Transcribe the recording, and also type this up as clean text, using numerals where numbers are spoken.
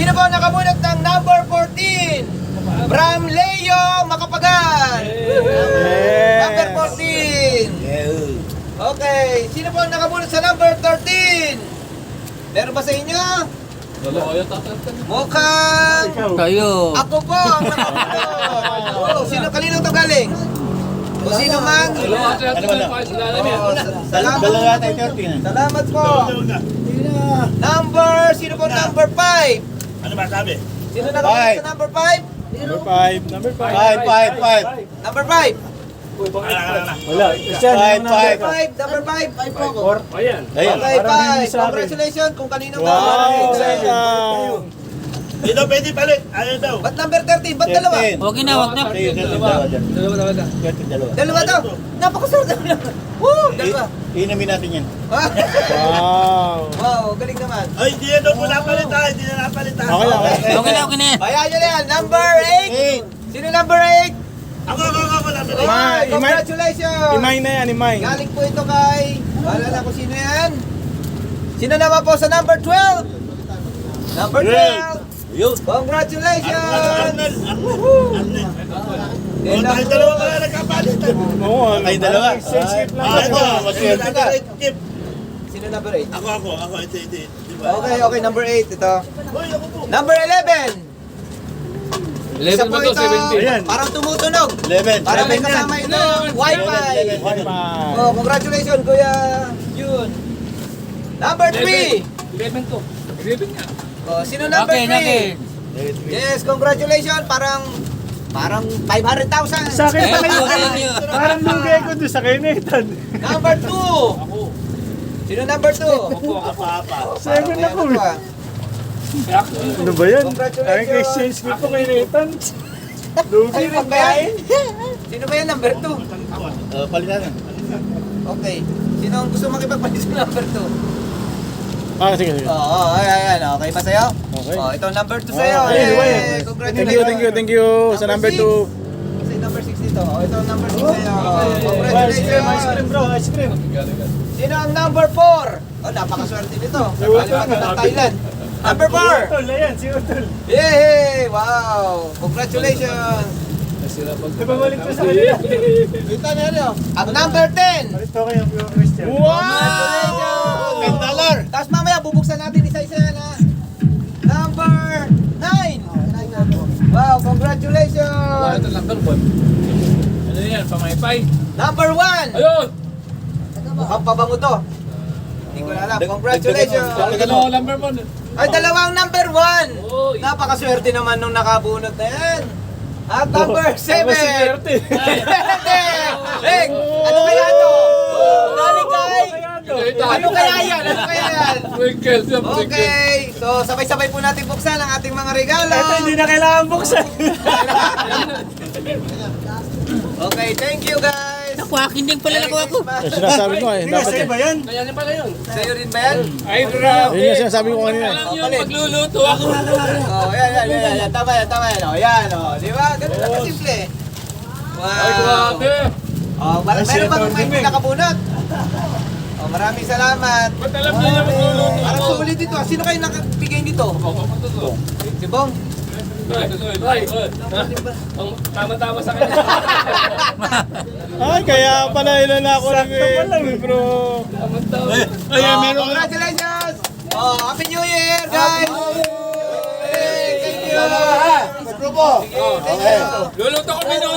Sino po ang nakabunot ng number 14? Bram Leo Macapagal. Number 14. Okay. Sino po ang nakabunot sa number 13? Meron ba sa inyo? Mukhang Kayo. ako po ang nakabunot. Sino kanino to galing? Kung sino man. Salamat po. Sino po number 5? Ano ba sabi? Sino nakabunot sa number 5? Number 5. Number 5. Number 5. Wala. Number 5. Number 5. po ako. Ayan. Okay, 5. Congratulations kung kanino ka. Wow. Dito pwede palit. Ayaw daw. Ba't number 13? Ba't dalawa? Huwag na, huwag na. Dalawa daw. Napakasarap naman. Woo! Dalawa. Inamin natin yan. Wow. Wow, galing naman. Ay, hindi na daw po napalit ha. Hindi na napalit ha. Okay lang. Okay na, okay na yan. Ayan nyo na yan. Number 8. Sino number 8? Ako, napalit. Ay, congratulations. Imay na yan, imay. Galing po ito kay... Wala na kung sino yan. Sino naman po sa number 12? Number 12. Congratulations. Oh, tayo dalawa pala nagkapalit. Oo. Ay, dalawa. Sensitive lang. Ito, maswerte. Sino number 8? Ako. Ito. Okay, number 8 ito. Hoy, ako po. Number 11. 11 ba to? 17? Ayan. Parang tumutunog. 11. Parang may kasama ito. Wi-Fi. Bye-bye. Oh, congratulations, Kuya Jun. Number 3. 11 to. 11 nga. Oh, sino number 3? Okay. Yes, congratulations. Parang 500,000. Sa akin Thank pala you, yun. thank you. Parang lugay ko doon sa kay Nathan. Number 2. Sino number 2? Apa. Seven na po. Ano ba yan? Ay, exchange ko po kay Nathan. Lugay Sino rin ba yan? Sino ba yan? Number 2. Palitan na. Okay. Sino ang gusto makipagpalit sa number 2? Sige. Oo, ayan. Okay ba sa'yo? Okay. Oh, ito number 2 sa'yo. Okay, Yay! Congratulations. Thank you. Sa number 2. Kasi number 6 dito. Oh, ito number 6 sa'yo. Congratulations. bro. Ice cream. Sino ang number 4? Oh, napakaswerte nito. Kalimutan ng Thailand. Number 4. Utol, ayan, si Utol. Yay! Wow! Congratulations. Nababalik ko sa kanila. Kita niyo niyo. Ang number 10. Ito kayo, Pio Christian. Wow! $10. Tapos mamaya bubuksan natin isa-isa yan ha. Number 9. Wow, Wala congratulations. ito number 1. Ano yan? Pamaypay. Number 1. Ayun! Mukhang pabango to. Hindi ko na alam. Congratulations. Dalawa number 1. Ay, dalawang number 1. Oh, Napakaswerte naman nung nakabunot na yan. At number 7. Swerte. Hey, ano kaya to? Galing kay... Ano kaya yan? Twinkle. Okay, so sabay-sabay po natin buksan ang ating mga regalo. Ito, hindi na kailangan buksan. Okay, thank you guys. Naku, akin din pala nakuha ko. Sinasabi ko eh. Dapat Sa'yo ba yan? Kaya niya pala yun. Sa'yo rin ba yan? Ay, grabe. Yun yung sinasabi ko kanina. Alam niyo, magluluto ako. Oh, yan. Tama yan. Oh, yan, oh. Di ba? Ganun lang kasimple. Wow. Ay, grabe. Oh, meron bang may nakabunot? Oh, maraming salamat. Ba't alam niya na magluluto Parang ako? sulit dito. Sino kayo nakabigay nito? Si Bong? Ay, tama-tama sa kanya. Ay, kaya pala ilan ako bro. Tama-tama. Meron ka. Congratulations! Oh, Happy New Year, guys! Hey, thank you! Grupo. Thank you! Luluto ko minuto.